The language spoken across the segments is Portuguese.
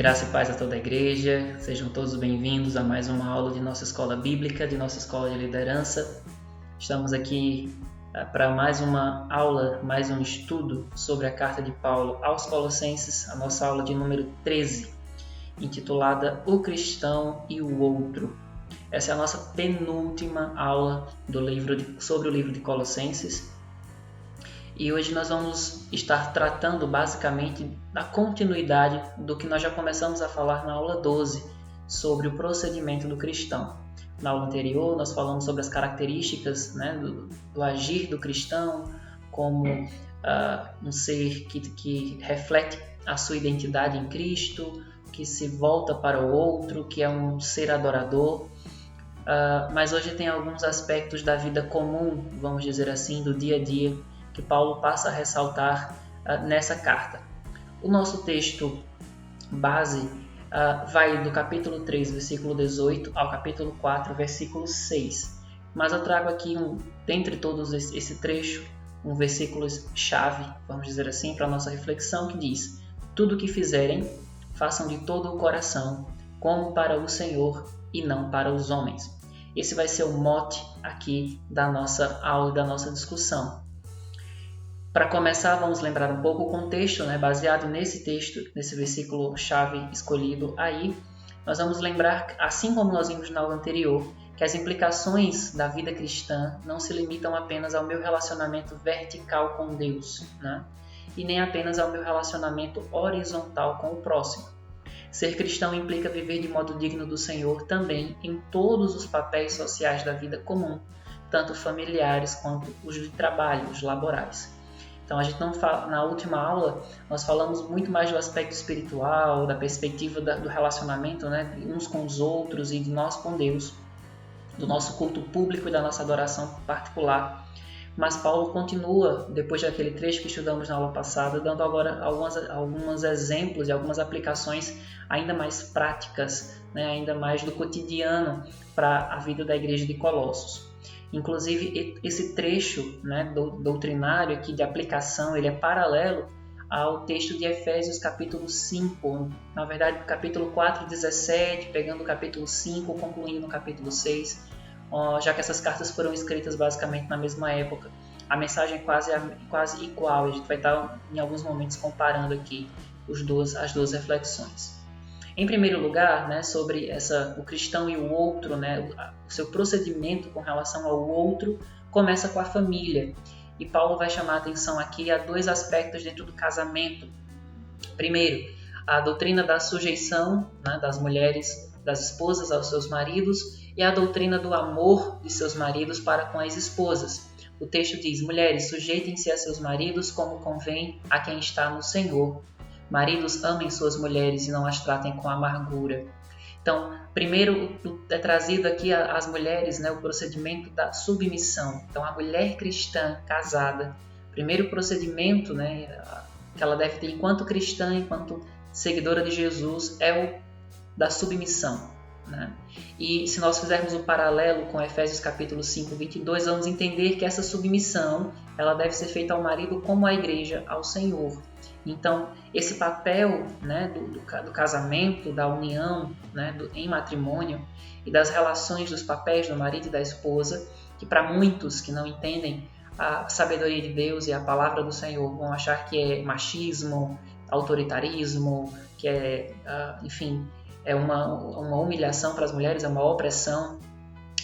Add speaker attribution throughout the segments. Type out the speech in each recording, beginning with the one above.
Speaker 1: Graça e paz a toda a igreja, sejam todos bem-vindos a mais uma aula de nossa escola bíblica, de nossa escola de liderança. Estamos aqui para mais uma aula, mais um estudo sobre a carta de Paulo aos Colossenses, a nossa aula de número 13, intitulada O Cristão e o Outro. Essa é a nossa penúltima aula sobre o livro de Colossenses. E hoje nós vamos estar tratando basicamente da continuidade do que nós já começamos a falar na aula 12, sobre o procedimento do cristão. Na aula anterior nós falamos sobre as características, do agir do cristão, como um ser que reflete a sua identidade em Cristo, que se volta para o outro, que é um ser adorador. Mas hoje tem alguns aspectos da vida comum, vamos dizer assim, do dia a dia, que Paulo passa a ressaltar nessa carta. O nosso texto base vai do capítulo 3, versículo 18, ao capítulo 4, versículo 6. Mas eu trago aqui, dentre todos esse trecho, um versículo-chave, vamos dizer assim, para a nossa reflexão, que diz: tudo o que fizerem, façam de todo o coração, como para o Senhor e não para os homens. Esse vai ser o mote aqui da nossa aula e da nossa discussão. Para começar, vamos lembrar um pouco o contexto, baseado nesse texto, nesse versículo-chave escolhido aí. Nós vamos lembrar, assim como nós vimos na aula anterior, que as implicações da vida cristã não se limitam apenas ao meu relacionamento vertical com Deus, e nem apenas ao meu relacionamento horizontal com o próximo. Ser cristão implica viver de modo digno do Senhor também em todos os papéis sociais da vida comum, tanto familiares quanto os de trabalho, os laborais. Então, a gente não fala, na última aula, nós falamos muito mais do aspecto espiritual, da perspectiva do relacionamento, uns com os outros e de nós com Deus, do nosso culto público e da nossa adoração particular. Mas Paulo continua, depois daquele trecho que estudamos na aula passada, dando agora alguns exemplos e algumas aplicações ainda mais práticas, ainda mais do cotidiano para a vida da igreja de Colossos. Inclusive, esse trecho doutrinário aqui de aplicação, ele é paralelo ao texto de Efésios capítulo 5, na verdade, capítulo 4, 17, pegando o capítulo 5, concluindo no capítulo 6, já que essas cartas foram escritas basicamente na mesma época. A mensagem é quase igual, a gente vai estar em alguns momentos comparando aqui as duas reflexões. Em primeiro lugar, sobre o cristão e o outro, o seu procedimento com relação ao outro começa com a família. E Paulo vai chamar a atenção aqui a dois aspectos dentro do casamento. Primeiro, a doutrina da sujeição das mulheres, das esposas aos seus maridos, e a doutrina do amor de seus maridos para com as esposas. O texto diz: mulheres, sujeitem-se a seus maridos como convém a quem está no Senhor. Maridos, amem suas mulheres e não as tratem com amargura. Então, primeiro é trazido aqui às mulheres o procedimento da submissão. Então, a mulher cristã casada, primeiro procedimento que ela deve ter enquanto cristã, enquanto seguidora de Jesus, é o da submissão. E se nós fizermos um paralelo com Efésios capítulo 5, 22, vamos entender que essa submissão ela deve ser feita ao marido como a igreja ao Senhor. Então, esse papel do casamento, da união em matrimônio e das relações dos papéis do marido e da esposa, que para muitos que não entendem a sabedoria de Deus e a palavra do Senhor vão achar que é machismo, autoritarismo, que é, é uma humilhação para as mulheres, é uma opressão.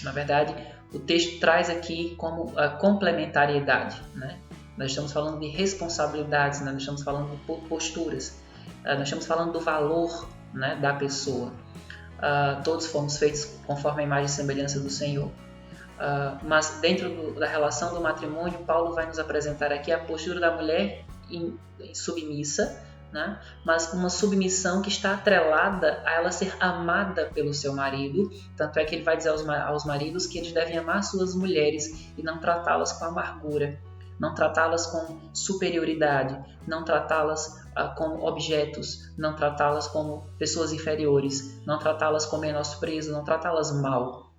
Speaker 1: Na verdade, o texto traz aqui como a complementariedade. Nós estamos falando de responsabilidades, nós estamos falando de posturas, nós estamos falando do valor da pessoa. Todos fomos feitos conforme a imagem e semelhança do Senhor. Mas dentro da relação do matrimônio, Paulo vai nos apresentar aqui a postura da mulher submissa, mas uma submissão que está atrelada a ela ser amada pelo seu marido. Tanto é que ele vai dizer aos maridos que eles devem amar suas mulheres e não tratá-las com amargura, não tratá-las com superioridade, não tratá-las como objetos, não tratá-las como pessoas inferiores, não tratá-las com menosprezo, não tratá-las mal.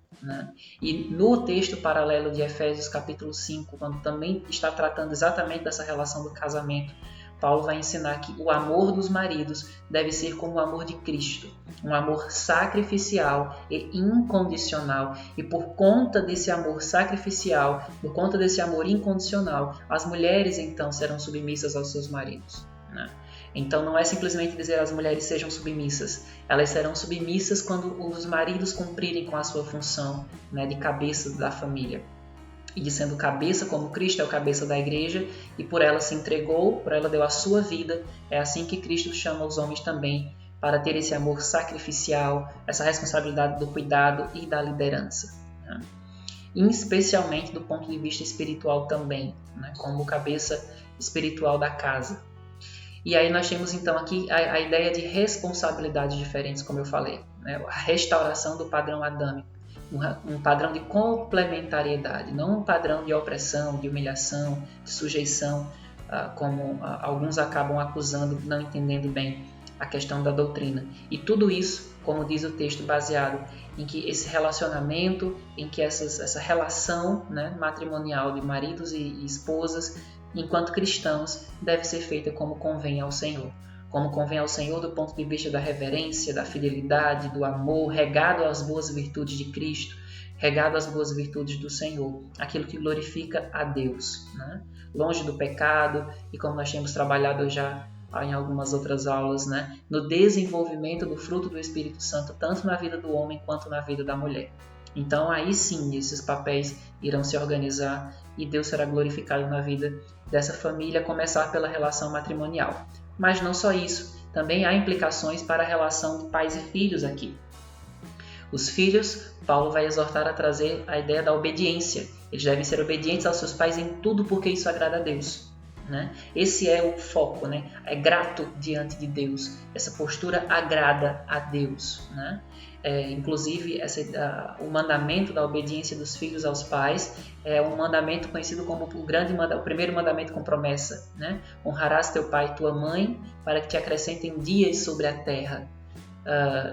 Speaker 1: E no texto paralelo de Efésios capítulo 5, quando também está tratando exatamente dessa relação do casamento, Paulo vai ensinar que o amor dos maridos deve ser como o amor de Cristo, um amor sacrificial e incondicional. E por conta desse amor sacrificial, por conta desse amor incondicional, as mulheres então serão submissas aos seus maridos, né? Então não é simplesmente dizer as mulheres sejam submissas, elas serão submissas quando os maridos cumprirem com a sua função, né, de cabeça da família. E sendo cabeça como Cristo é o cabeça da igreja, e por ela se entregou, por ela deu a sua vida, é assim que Cristo chama os homens também para ter esse amor sacrificial, essa responsabilidade do cuidado e da liderança, né? E especialmente do ponto de vista espiritual também, né, como cabeça espiritual da casa. E aí nós temos então aqui a ideia de responsabilidades diferentes, como eu falei, né? A restauração do padrão adâmico, um padrão de complementariedade, não um padrão de opressão, de humilhação, de sujeição, como alguns acabam acusando, não entendendo bem a questão da doutrina. E tudo isso, como diz o texto, baseado em que esse relacionamento, em que essa relação, né, matrimonial de maridos e esposas, enquanto cristãos, deve ser feita como convém ao Senhor. Como convém ao Senhor do ponto de vista da reverência, da fidelidade, do amor, regado às boas virtudes de Cristo, regado às boas virtudes do Senhor, aquilo que glorifica a Deus, né? Longe do pecado, e como nós temos trabalhado já em algumas outras aulas, né, no desenvolvimento do fruto do Espírito Santo, tanto na vida do homem quanto na vida da mulher. Então aí sim esses papéis irão se organizar e Deus será glorificado na vida dessa família, a começar pela relação matrimonial. Mas não só isso, também há implicações para a relação de pais e filhos aqui. Os filhos, Paulo vai exortar a trazer a ideia da obediência. Eles devem ser obedientes aos seus pais em tudo porque isso agrada a Deus, né? Esse é o foco, né? É grato diante de Deus. Essa postura agrada a Deus, né? Inclusive, o mandamento da obediência dos filhos aos pais é um mandamento conhecido como o primeiro mandamento com promessa, né? Honrarás teu pai e tua mãe para que te acrescentem dias sobre a terra.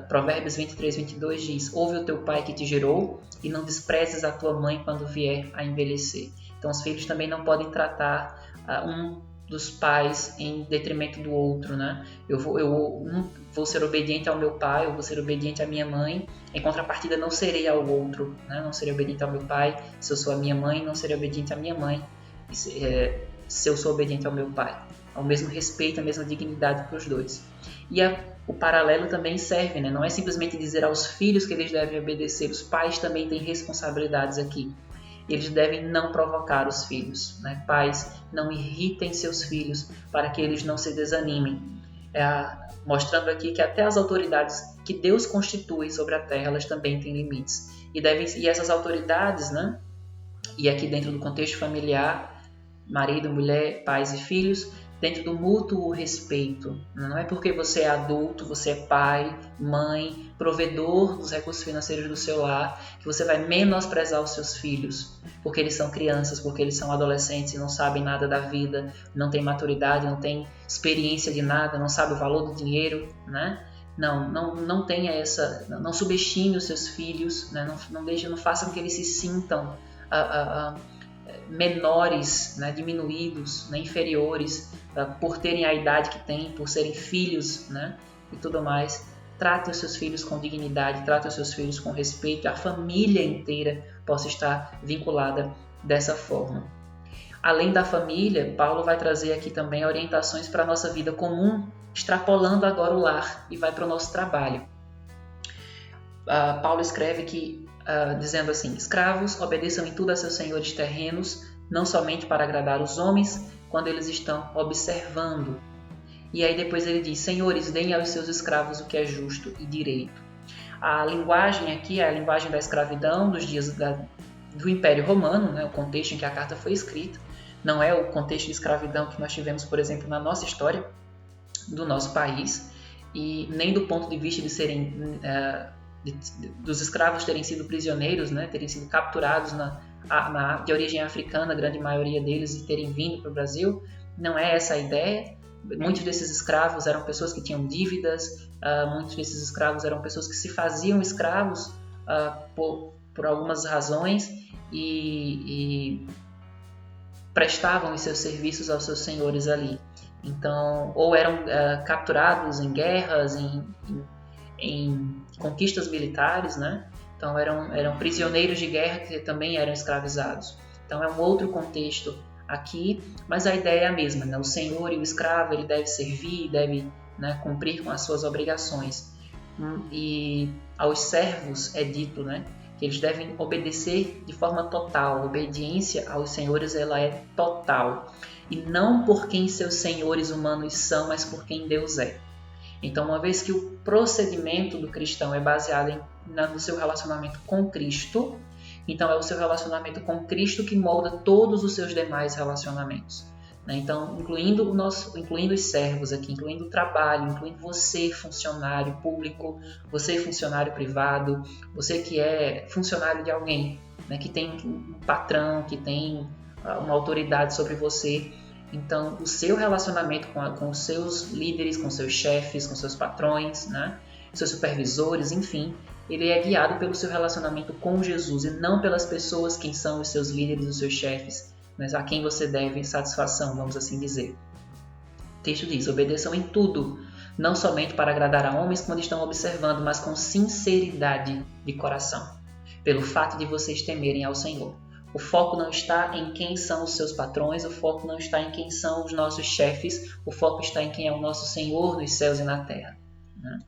Speaker 1: Provérbios 23, 22 diz: ouve o teu pai que te gerou e não desprezes a tua mãe quando vier a envelhecer. Então os filhos também não podem tratar um dos pais em detrimento do outro, né? Eu vou ser obediente ao meu pai, eu vou ser obediente à minha mãe, em contrapartida não serei ao outro, né? Não serei obediente ao meu pai, se eu sou a minha mãe, não serei obediente à minha mãe, se eu sou obediente ao meu pai. Ao mesmo respeito, a mesma dignidade para os dois. E o paralelo também serve, né? Não é simplesmente dizer aos filhos que eles devem obedecer, os pais também têm responsabilidades aqui. Eles devem não provocar os filhos, né? Pais, não irritem seus filhos para que eles não se desanimem. Mostrando aqui que até as autoridades que Deus constitui sobre a terra, elas também têm limites. E essas autoridades, né? E aqui dentro do contexto familiar, marido, mulher, pais e filhos, dentro do mútuo respeito. Não é porque você é adulto, você é pai, mãe, provedor dos recursos financeiros do seu lar, que você vai menosprezar os seus filhos, porque eles são crianças, porque eles são adolescentes e não sabem nada da vida, não têm maturidade, não têm experiência de nada, não sabem o valor do dinheiro, né? Não tenha essa, não subestime os seus filhos, né? Não faça com que eles se sintam menores, né, diminuídos, né, inferiores, por terem a idade que têm, por serem filhos, né, e tudo mais. Trate os seus filhos com dignidade, trate os seus filhos com respeito, a família inteira possa estar vinculada dessa forma. Além da família, Paulo vai trazer aqui também orientações para a nossa vida comum, extrapolando agora o lar e vai para o nosso trabalho. Paulo escreve que dizendo assim: escravos, obedeçam em tudo a seus senhores terrenos, não somente para agradar os homens, quando eles estão observando. E aí depois ele diz: senhores, deem aos seus escravos o que é justo e direito. A linguagem aqui é a linguagem da escravidão dos dias do Império Romano, né, o contexto em que a carta foi escrita. Não é o contexto de escravidão que nós tivemos, por exemplo, na nossa história do nosso país, e nem do ponto de vista de serem dos escravos terem sido prisioneiros, né, terem sido capturados de origem africana, a grande maioria deles, e terem vindo para o Brasil. Não é essa a ideia. Muitos desses escravos eram pessoas que tinham dívidas, muitos desses escravos eram pessoas que se faziam escravos por algumas razões e prestavam os seus serviços aos seus senhores ali. Então, ou eram capturados em guerras, em conquistas militares, né? Então eram prisioneiros de guerra que também eram escravizados. Então é um outro contexto aqui, mas a ideia é a mesma, né? O senhor e o escravo, ele deve servir, deve, né, cumprir com as suas obrigações. E aos servos é dito, né, que eles devem obedecer de forma total. A obediência aos senhores, ela é total. E não por quem seus senhores humanos são, mas por quem Deus é. Então, uma vez que o procedimento do cristão é baseado no seu relacionamento com Cristo, então é o seu relacionamento com Cristo que molda todos os seus demais relacionamentos. Então, incluindo os servos aqui, incluindo o trabalho, incluindo você, funcionário público, você, funcionário privado, você que é funcionário de alguém, né, que tem um patrão, que tem uma autoridade sobre você. Então, o seu relacionamento com os seus líderes, com seus chefes, com seus patrões, né, seus supervisores, enfim, ele é guiado pelo seu relacionamento com Jesus e não pelas pessoas, quem são os seus líderes, os seus chefes, mas a quem você deve satisfação, vamos assim dizer. O texto diz: obedeçam em tudo, não somente para agradar a homens quando estão observando, mas com sinceridade de coração, pelo fato de vocês temerem ao Senhor. O foco não está em quem são os seus patrões, o foco não está em quem são os nossos chefes, o foco está em quem é o nosso Senhor nos céus e na terra. Né?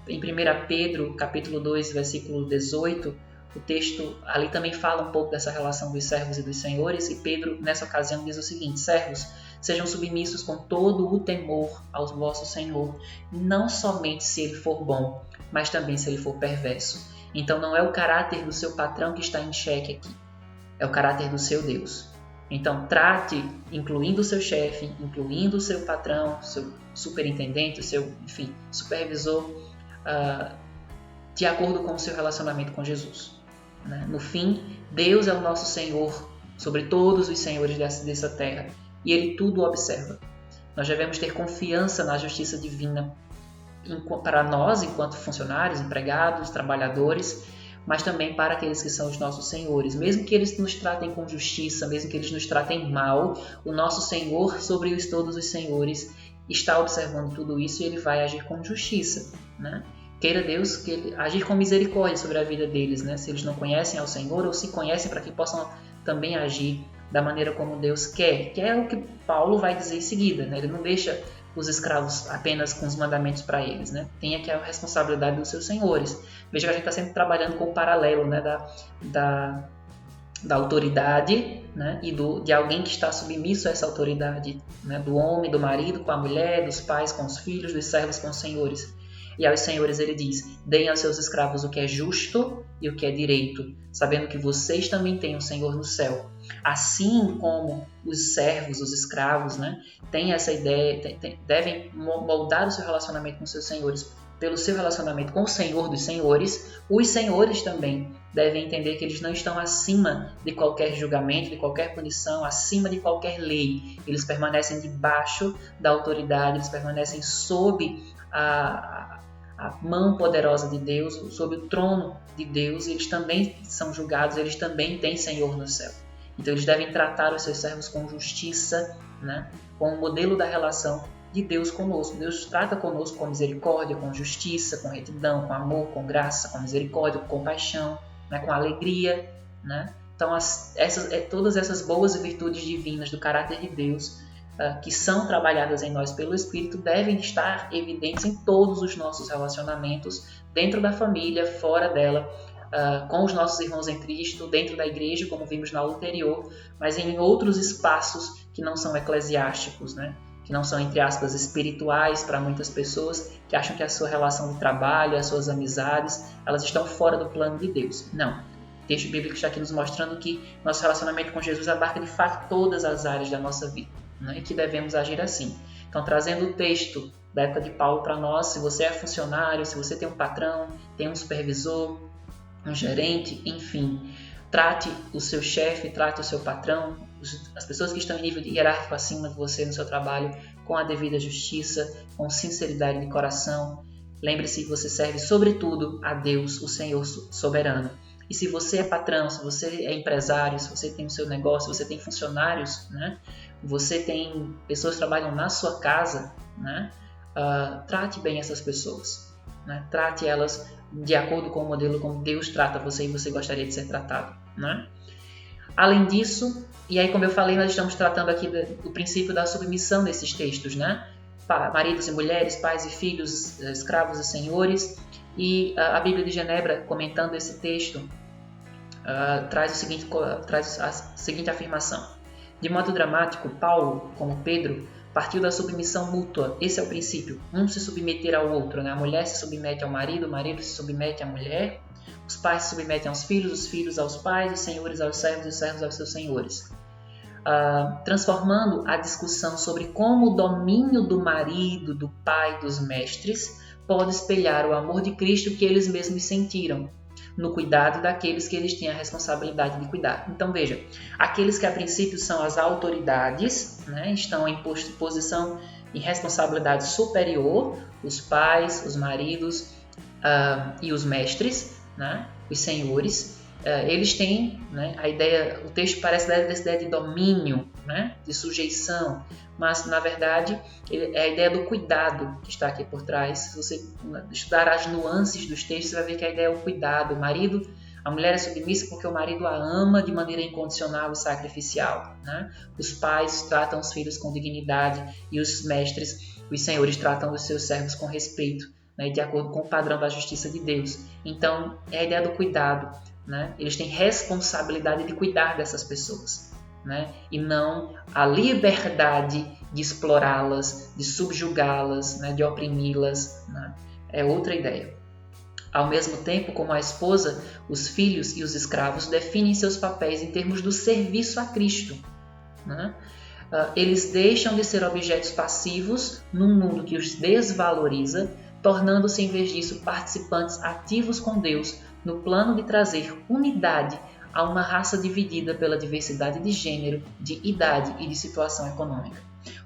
Speaker 1: Em 1 Pedro, capítulo 2, versículo 18, o texto ali também fala um pouco dessa relação dos servos e dos senhores, e Pedro, nessa ocasião, diz o seguinte: servos, sejam submissos com todo o temor ao vosso Senhor, não somente se ele for bom, mas também se ele for perverso. Então não é o caráter do seu patrão que está em xeque aqui, é o caráter do seu Deus. Então trate, incluindo o seu chefe, incluindo o seu patrão, seu superintendente, o seu, enfim, supervisor, de acordo com o seu relacionamento com Jesus. Né? No fim, Deus é o nosso Senhor sobre todos os senhores dessa terra e Ele tudo observa. Nós devemos ter confiança na justiça divina para nós, enquanto funcionários, empregados, trabalhadores, mas também para aqueles que são os nossos senhores. Mesmo que eles nos tratem com justiça, mesmo que eles nos tratem mal, o nosso Senhor sobre todos os senhores está observando tudo isso e Ele vai agir com justiça. Né? Queira Deus que Ele agir com misericórdia sobre a vida deles, né? Se eles não conhecem ao Senhor ou se conhecem, para que possam também agir da maneira como Deus quer, que é o que Paulo vai dizer em seguida. Né? Ele não deixa os escravos apenas com os mandamentos para eles, né? Tem aqui a responsabilidade dos seus senhores. Veja que a gente está sempre trabalhando com o paralelo, né? da autoridade, né? E de alguém que está submisso a essa autoridade, né? Do homem, do marido com a mulher, dos pais com os filhos, dos servos com os senhores. E aos senhores ele diz: deem aos seus escravos o que é justo e o que é direito, sabendo que vocês também têm um Senhor no céu. Assim como os servos, os escravos, né, têm essa ideia, devem moldar o seu relacionamento com seus senhores pelo seu relacionamento com o Senhor dos senhores, os senhores também devem entender que eles não estão acima de qualquer julgamento, de qualquer punição, acima de qualquer lei. Eles permanecem debaixo da autoridade, eles permanecem sob a mão poderosa de Deus, sob o trono de Deus, e eles também são julgados, eles também têm Senhor no céu. Então eles devem tratar os seus servos com justiça, né? Com o modelo da relação de Deus conosco. Deus trata conosco com misericórdia, com justiça, com retidão, com amor, com graça, com misericórdia, com compaixão, né? Com alegria. Né? Então todas essas boas virtudes divinas do caráter de Deus, que são trabalhadas em nós pelo Espírito, devem estar evidentes em todos os nossos relacionamentos, dentro da família, fora dela, com os nossos irmãos em Cristo, dentro da igreja, como vimos na aula anterior, mas em outros espaços que não são eclesiásticos, né? Que não são, entre aspas, espirituais para muitas pessoas, que acham que a sua relação de trabalho, as suas amizades, elas estão fora do plano de Deus. Não. O texto bíblico está aqui nos mostrando que nosso relacionamento com Jesus abarca de fato todas as áreas da nossa vida, né? E que devemos agir assim. Então, trazendo o texto da época de Paulo para nós, se você é funcionário, se você tem um patrão, tem um supervisor, um gerente, enfim, trate o seu chefe, trate o seu patrão, as pessoas que estão em nível hierárquico acima de você no seu trabalho, com a devida justiça, com sinceridade de coração. Lembre-se que você serve sobretudo a Deus, o Senhor soberano. E se você é patrão, se você é empresário, se você tem o seu negócio, se você tem funcionários, né? Você tem pessoas que trabalham na sua casa, né? Trate bem essas pessoas, né? Trate elas de acordo com o modelo como Deus trata você e você gostaria de ser tratado, né? Além disso, e aí como eu falei, nós estamos tratando aqui do princípio da submissão nesses textos, né? Maridos e mulheres, pais e filhos, escravos e senhores. E a Bíblia de Genebra, comentando esse texto, traz a seguinte afirmação. De modo dramático, Paulo, como Pedro, partiu da submissão mútua. Esse é o princípio. Um se submeter ao outro, né? A mulher se submete ao marido, o marido se submete à mulher, os pais se submetem aos filhos, os filhos aos pais, os senhores aos servos e os servos aos seus senhores. Transformando a discussão sobre como o domínio do marido, do pai, dos mestres pode espelhar o amor de Cristo que eles mesmos sentiram no cuidado daqueles que eles têm a responsabilidade de cuidar. Então veja, aqueles que a princípio são as autoridades, né, estão em posição e responsabilidade superior, os pais, os maridos e os mestres, né, os senhores, eles têm, né, a ideia, o texto parece dar essa ideia de domínio, né, de sujeição, mas na verdade é a ideia do cuidado que está aqui por trás. Se você estudar as nuances dos textos, você vai ver que a ideia é o cuidado. A mulher é submissa porque o marido a ama de maneira incondicional e sacrificial, né? Os pais tratam os filhos com dignidade e os mestres, os senhores, tratam os seus servos com respeito, né, de acordo com o padrão da justiça de Deus. Então é a ideia do cuidado, né? Eles têm responsabilidade de cuidar dessas pessoas, né? E não a liberdade de explorá-las, de subjugá-las, né? De oprimi-las, né? É outra ideia. Ao mesmo tempo, como a esposa, os filhos e os escravos definem seus papéis em termos do serviço a Cristo, né? Eles deixam de ser objetos passivos num mundo que os desvaloriza, tornando-se, em vez disso, participantes ativos com Deus no plano de trazer unidade a uma raça dividida pela diversidade de gênero, de idade e de situação econômica.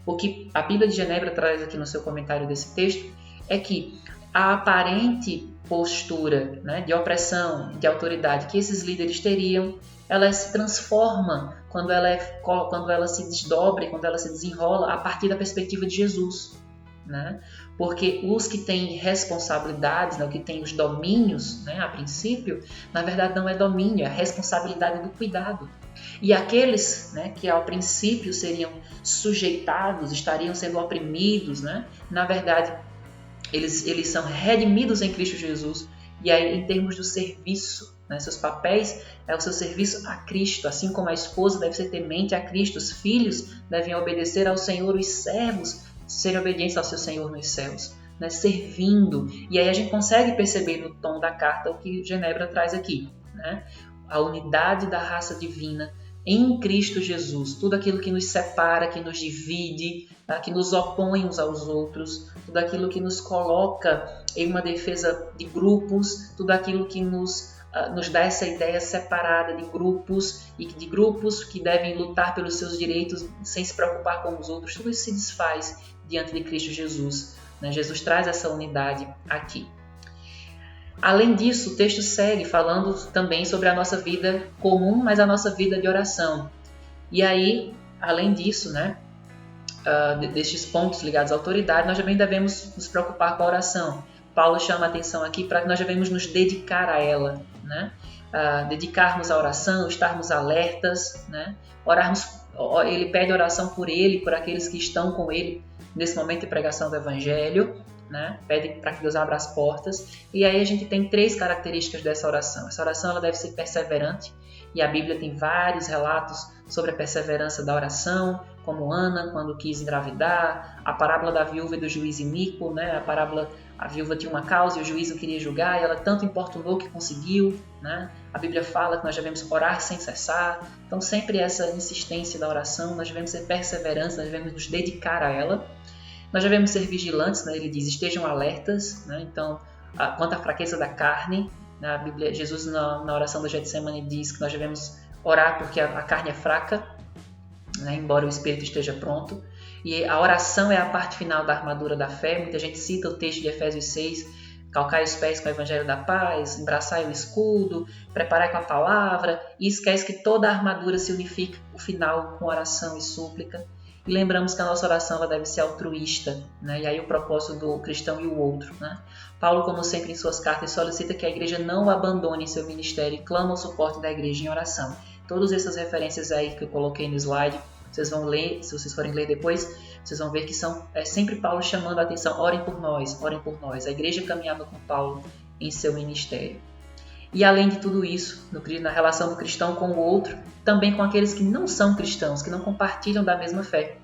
Speaker 1: O que a Bíblia de Genebra traz aqui no seu comentário desse texto é que a aparente postura, né, de opressão, de autoridade que esses líderes teriam, ela se transforma quando ela se desdobra, quando ela se desenrola a partir da perspectiva de Jesus, né? Porque os que têm responsabilidades, né, que têm os domínios, né, a princípio, na verdade não é domínio, é a responsabilidade do cuidado. E aqueles, né, que ao princípio seriam sujeitados, estariam sendo oprimidos, né, na verdade eles são redimidos em Cristo Jesus. E aí, em termos do serviço, né, seus papéis é o seu serviço a Cristo, assim como a esposa deve ser temente a Cristo, os filhos devem obedecer ao Senhor, os servos serem obedientes ao seu Senhor nos céus, né, servindo. E aí a gente consegue perceber no tom da carta o que Genebra traz aqui, né? A unidade da raça divina em Cristo Jesus, tudo aquilo que nos separa, que nos divide, tá? Que nos opõe uns aos outros, tudo aquilo que nos coloca em uma defesa de grupos, tudo aquilo que nos dá essa ideia separada de grupos e de grupos que devem lutar pelos seus direitos sem se preocupar com os outros. Tudo isso se desfaz diante de Cristo Jesus, né? Jesus traz essa unidade aqui. Além disso, o texto segue falando também sobre a nossa vida comum, mas a nossa vida de oração. E aí, além disso, né, destes pontos ligados à autoridade, nós também devemos nos preocupar com a oração. Paulo chama a atenção aqui para que nós devemos nos dedicar a ela, né? Dedicarmos à oração, estarmos alertas, né? Ele pede oração por ele, por aqueles que estão com ele nesse momento de pregação do Evangelho, né? Pede para que Deus abra as portas. E aí a gente tem 3 características dessa oração. Essa oração ela deve ser perseverante, e a Bíblia tem vários relatos sobre a perseverança da oração, como Ana, quando quis engravidar, a parábola da viúva e do juiz iníquo, né? A viúva tinha uma causa e o juiz não queria julgar, e ela tanto importunou que conseguiu, né? A Bíblia fala que nós devemos orar sem cessar. Então sempre essa insistência da oração, nós devemos ser perseverantes, nós devemos nos dedicar a ela. Nós devemos ser vigilantes, né? Ele diz, estejam alertas, né? Então, quanto à fraqueza da carne, na Bíblia, Jesus na oração do Getsemane diz que nós devemos orar porque a carne é fraca, né? Embora o espírito esteja pronto. E a oração é a parte final da armadura da fé. Muita gente cita o texto de Efésios 6, calcai os pés com o evangelho da paz, embraçai o escudo, preparai com a palavra, e esquece que toda a armadura se unifica, o final, com oração e súplica. E lembramos que a nossa oração ela deve ser altruísta, né? E aí o propósito do cristão e o outro, né? Paulo, como sempre em suas cartas, solicita que a igreja não abandone seu ministério e clama o suporte da igreja em oração. Todas essas referências aí que eu coloquei no slide, vocês vão ler, se vocês forem ler depois, vocês vão ver que são sempre Paulo chamando a atenção, orem por nós, orem por nós. A igreja caminhava com Paulo em seu ministério. E além de tudo isso, na relação do cristão com o outro, também com aqueles que não são cristãos, que não compartilham da mesma fé.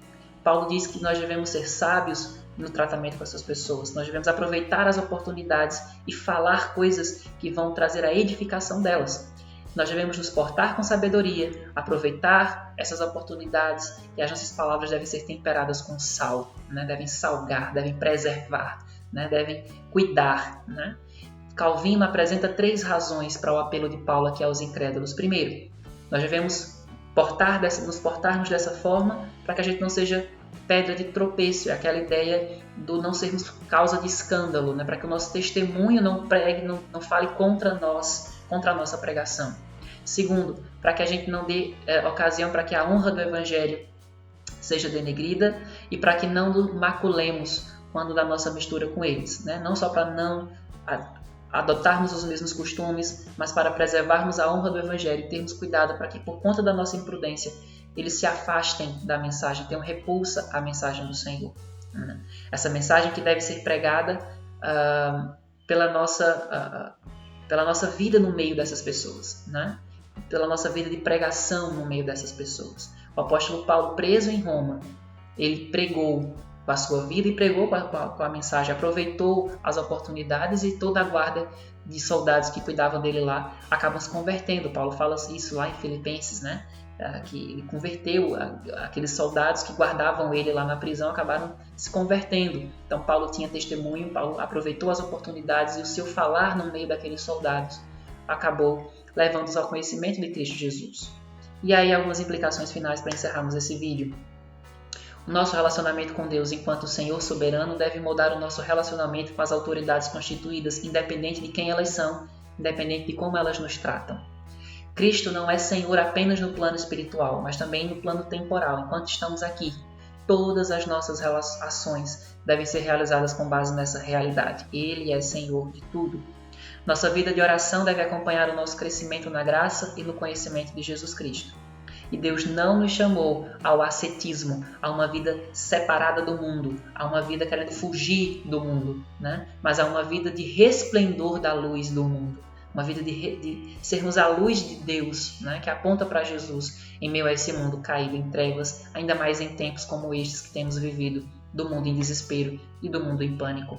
Speaker 1: Paulo diz que nós devemos ser sábios no tratamento com essas pessoas. Nós devemos aproveitar as oportunidades e falar coisas que vão trazer a edificação delas. Nós devemos nos portar com sabedoria, aproveitar essas oportunidades e as nossas palavras devem ser temperadas com sal, né? Devem salgar, devem preservar, né? Devem cuidar, né? Calvino apresenta 3 razões para o apelo de Paulo aqui aos incrédulos. Primeiro, nós devemos nos portarmos dessa forma para que a gente não seja pedra de tropeço, é aquela ideia do não sermos causa de escândalo, né? Para que o nosso testemunho não pregue, não fale contra nós, contra a nossa pregação. Segundo, para que a gente não dê ocasião para que a honra do Evangelho seja denegrida e para que não maculemos quando da nossa mistura com eles, né? Não só para não adotarmos os mesmos costumes, mas para preservarmos a honra do Evangelho e termos cuidado para que, por conta da nossa imprudência, eles se afastem da mensagem, tenham repulsa à mensagem do Senhor. Essa mensagem que deve ser pregada pela nossa vida no meio dessas pessoas, né? Pela nossa vida de pregação no meio dessas pessoas. O apóstolo Paulo, preso em Roma, ele pregou com a sua vida e pregou com a mensagem, aproveitou as oportunidades e toda a guarda de soldados que cuidavam dele lá acabam se convertendo. Paulo fala isso lá em Filipenses, né? Que ele converteu aqueles soldados que guardavam ele lá na prisão, acabaram se convertendo. Então Paulo tinha testemunho, Paulo aproveitou as oportunidades e o seu falar no meio daqueles soldados acabou levando-os ao conhecimento de Cristo Jesus. E aí algumas implicações finais para encerrarmos esse vídeo. O nosso relacionamento com Deus enquanto Senhor soberano deve moldar o nosso relacionamento com as autoridades constituídas, independente de quem elas são, independente de como elas nos tratam. Cristo não é Senhor apenas no plano espiritual, mas também no plano temporal. Enquanto estamos aqui, todas as nossas ações devem ser realizadas com base nessa realidade. Ele é Senhor de tudo. Nossa vida de oração deve acompanhar o nosso crescimento na graça e no conhecimento de Jesus Cristo. E Deus não nos chamou ao ascetismo, a uma vida separada do mundo, a uma vida querendo fugir do mundo, né? Mas a uma vida de resplendor da luz do mundo. Uma vida de sermos a luz de Deus, né? Que aponta para Jesus em meio a esse mundo caído em trevas, ainda mais em tempos como estes que temos vivido, do mundo em desespero e do mundo em pânico.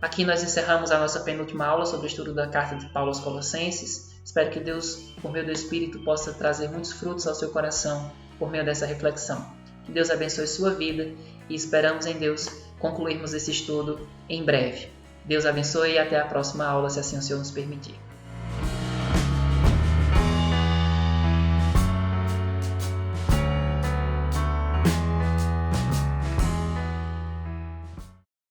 Speaker 1: Aqui nós encerramos a nossa penúltima aula sobre o estudo da carta de Paulo aos Colossenses. Espero que Deus, por meio do Espírito, possa trazer muitos frutos ao seu coração por meio dessa reflexão. Que Deus abençoe sua vida e esperamos em Deus concluirmos esse estudo em breve. Deus abençoe e até a próxima aula, se assim o Senhor nos permitir.